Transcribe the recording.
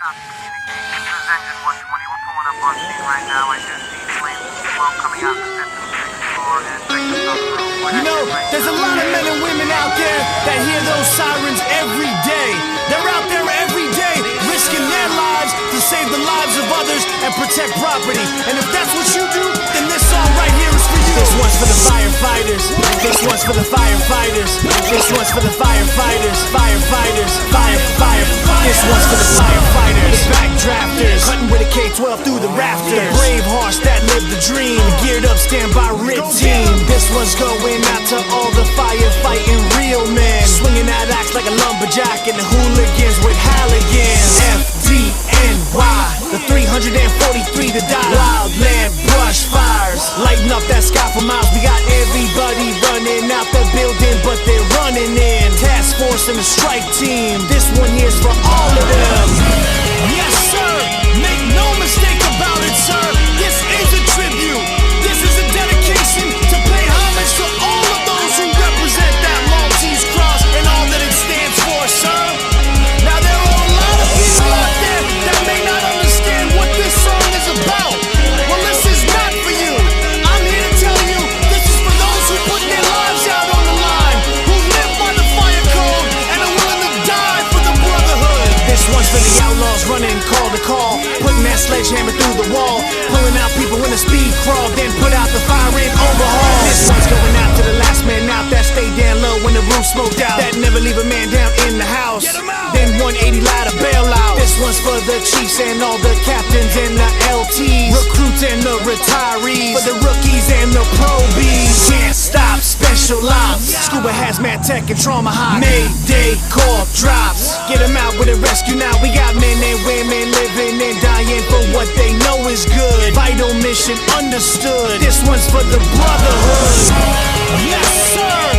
Stop communication. This is Engine 120. We're pulling up on scene right now. I do see flames and smoke coming out the system 6 floor and bringing some through. You know, there's a lot of men and women out there that hear those sirens every day. They're out there every day, risking their lives to save the lives of others and protect property. And if that's what you do, then this song right here is for you. This one's for the firefighters. This one's for the firefighters. This one's for the firefighters. Firefighters. Fire. This one's for the firefighters. The backdrafters, cutting with a K-12 through the rafters. The brave hearts that live the dream. Geared up, standby, rip team. This one's going out to all the firefighting real men, swinging that axe like a lumberjack and the hooligans with Halligans. FDNY, the 343 to die. Wildland brush fires, lighting up that sky for miles. We got everybody running out the building, but they're running in. Task force and the strike team. This one here's for all of them. Yes, sir. Make no mistake about it, sir. This is a tribute. This is a dedication to pay homage to all of those who represent that Maltese cross and all that it stands for, sir. Now there are a lot of people out there that may not understand what this song is about. Well, this is not for you. I'm here to tell you, this is for those who put their lives out on the line, who live by the fire code and are willing to die for the brotherhood. This one's for the outlaws running call to call, putting that sledgehammer through the wall, pulling out people in a speed crawl, then put out the fire and overhaul. This one's going out to the last man out that stayed down low when the roof smoked out, that never leave a man down in the house. Then 180 light a bailout. This one's for the chiefs and all the captains and the LTs, recruits and the retirees, for the rookies and the probies. Can't stop, special ops, scuba hazmat tech and trauma hot. Mayday call drops, get them out with a rescue now. We got men and women living and dying for what they know is good. Vital mission understood. This one's for the brotherhood. Yes, sir.